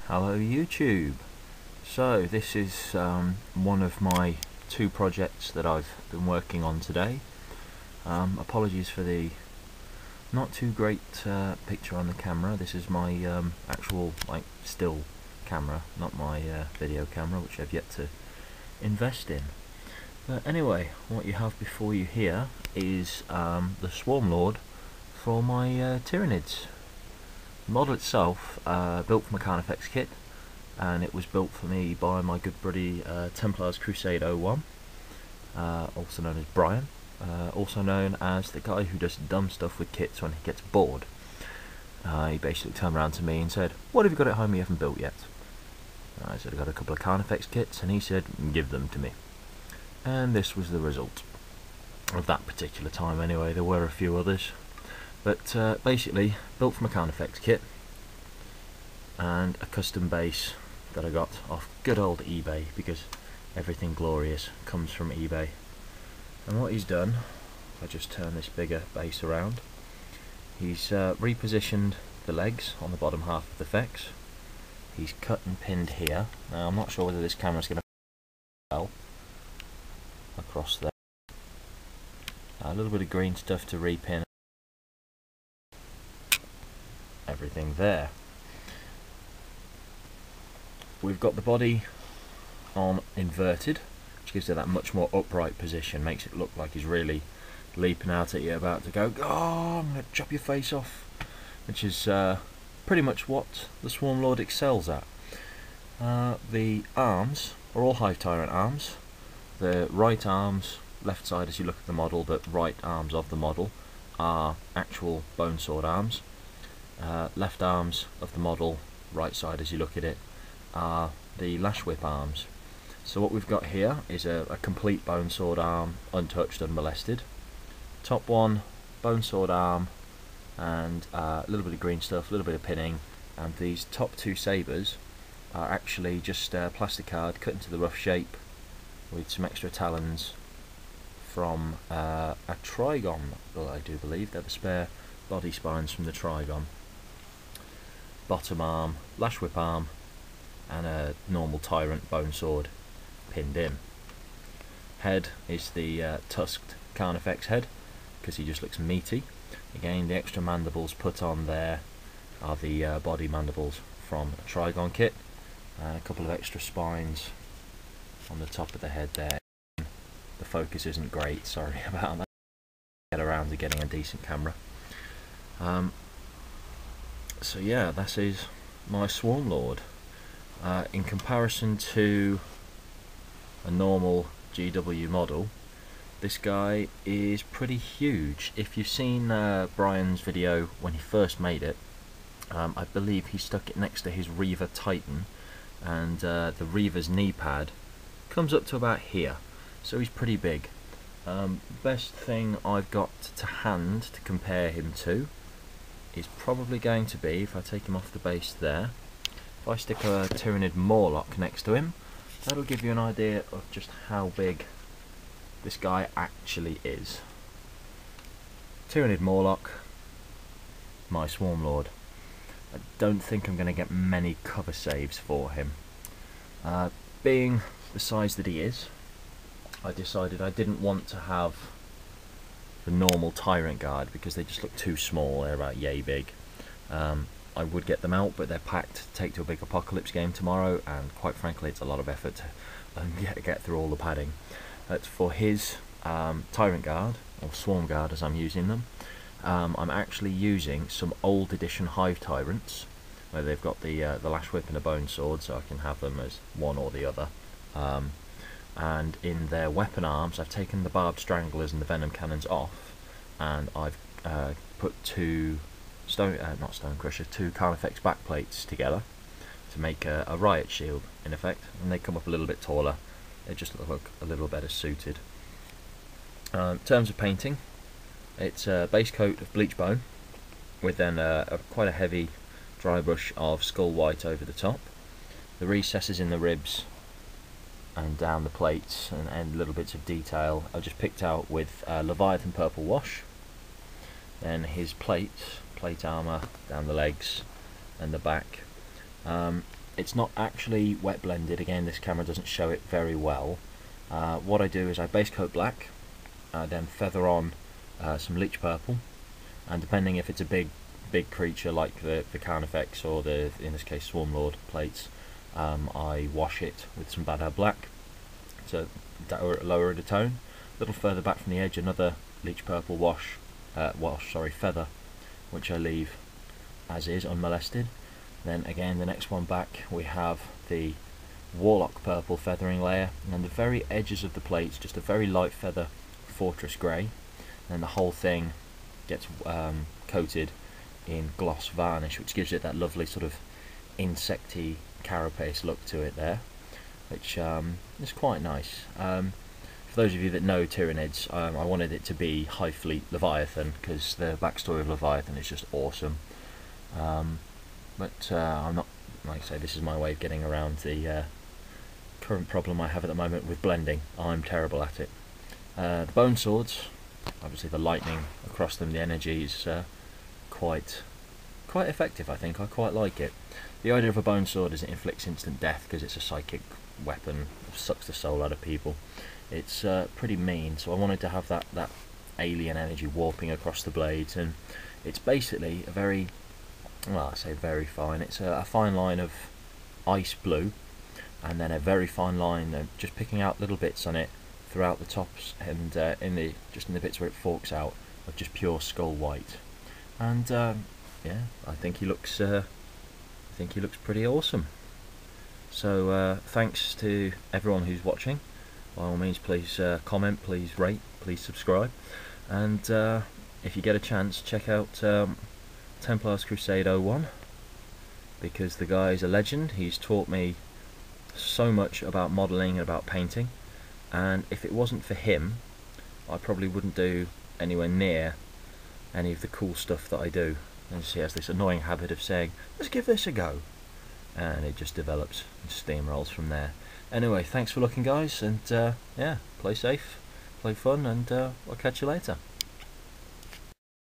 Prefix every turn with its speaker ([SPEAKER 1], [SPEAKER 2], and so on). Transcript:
[SPEAKER 1] Hello YouTube. So this is one of my two projects that I've been working on today. Apologies for the not too great picture on the camera. This is my actual still camera, not my video camera, which I've yet to invest in. But anyway, what you have before you here is the Swarmlord for my Tyranids. The model itself, built from a Carnifex kit, and it was built for me by my good buddy Templars Crusade 01, also known as Brian, also known as the guy who does dumb stuff with kits when he gets bored. He basically turned around to me and said, "What have you got at home you haven't built yet?" I said, "I got a couple of Carnifex kits," and he said, "Give them to me." And this was the result of that particular time anyway. There were a few others. But basically, built from a Carnifex kit and a custom base that I got off good old eBay, because everything glorious comes from eBay. And what he's done, if I just turn this bigger base around, he's repositioned the legs on the bottom half of the fex. He's cut and pinned here. Now I'm not sure whether this camera's going to well across there. A little bit of green stuff to repin. Everything there. We've got the body on inverted, which gives it that much more upright position, makes it look like he's really leaping out at you, about to go, "Oh, I'm going to chop your face off," which is pretty much what the Swarmlord excels at. The arms are all Hive Tyrant arms. The right arms, left side as you look at the model, but right arms of the model are actual bone sword arms. Left arms of the model, right side as you look at it, are the lash whip arms. So what we've got here is a complete bone sword arm, untouched, unmolested. Top one, bone sword arm, and a little bit of green stuff, a little bit of pinning, and these top two sabres are actually just plastic card cut into the rough shape with some extra talons from a Trigon, well, I do believe they're the spare body spines from the Trigon. Bottom arm, lash whip arm, and a normal Tyrant bone sword pinned in. Head is the tusked Carnifex head, because he just looks meaty. Again, the extra mandibles put on there are the body mandibles from a Trigon kit, and a couple of extra spines on the top of the head there. The focus isn't great, sorry about that. Get around to getting a decent camera. So yeah, that is my Swarmlord. In comparison to a normal GW model, this guy is pretty huge. If you've seen Brian's video when he first made it, I believe he stuck it next to his Reaver Titan, and the Reaver's knee pad comes up to about here, so he's pretty big. Best thing I've got to hand to compare him to is probably going to be, if I take him off the base there, if I stick a Tyranid Swarmlord next to him, that'll give you an idea of just how big this guy actually is. Tyranid Swarmlord, my Swarmlord. I don't think I'm going to get many cover saves for him. Being the size that he is, I decided I didn't want to have the normal Tyrant Guard because they just look too small. They're about yay big. I would get them out, but they're packed to take to a big Apocalypse game tomorrow, and quite frankly it's a lot of effort to get through all the padding. But for his Tyrant Guard, or Swarm Guard as I'm using them, I'm actually using some old edition Hive Tyrants, where they've got the lash whip and a bone sword, so I can have them as one or the other. And in their weapon arms, I've taken the barbed stranglers and the venom cannons off, and I've put two two Carnifex backplates together to make a riot shield in effect, and they come up a little bit taller. They just look a little better suited. In terms of painting, it's a base coat of bleach bone with then quite a heavy dry brush of skull white over the top. The recesses in the ribs and down the plates and little bits of detail I just picked out with Leviathan purple wash. Then his plate armour down the legs and the back. it's not actually wet blended. Again, this camera doesn't show it very well. What I do is I base coat black, then feather on some leech purple, and depending if it's a big creature like the Carnifex or the, in this case, Swarmlord plates, I wash it with some Bad Herb Black to lower the tone. A little further back from the edge, another leech purple feather, which I leave as is, unmolested. Then again, the next one back, we have the Warlock purple feathering layer, and on the very edges of the plates, just a very light feather Fortress Grey. And the whole thing gets coated in gloss varnish, which gives it that lovely sort of insecty carapace look to it there, which is quite nice. For those of you that know Tyranids, I wanted it to be High Fleet Leviathan, because the backstory of Leviathan is just awesome. But I'm not, like I say, this is my way of getting around the current problem I have at the moment with blending. I'm terrible at it. The bone swords, obviously the lightning across them, the energy is quite effective, I think. I quite like it. The idea of a bone sword is it inflicts instant death because it's a psychic weapon, it sucks the soul out of people. It's pretty mean, so I wanted to have that alien energy warping across the blades, and it's basically a very, well, I say very fine, it's a fine line of ice blue, and then a very fine line just picking out little bits on it throughout the tops, and just in the bits where it forks out, of just pure skull white. And yeah, I think he looks pretty awesome. So thanks to everyone who's watching. By all means, please comment, please rate, please subscribe, and if you get a chance, check out Templars Crusade 01, because the guy's a legend. He's taught me so much about modelling and about painting, and if it wasn't for him, I probably wouldn't do anywhere near any of the cool stuff that I do. And he has this annoying habit of saying, let's give this a go, and it just develops and steamrolls from there. Anyway, thanks for looking, guys, and yeah, play safe, play fun, and I'll catch you later.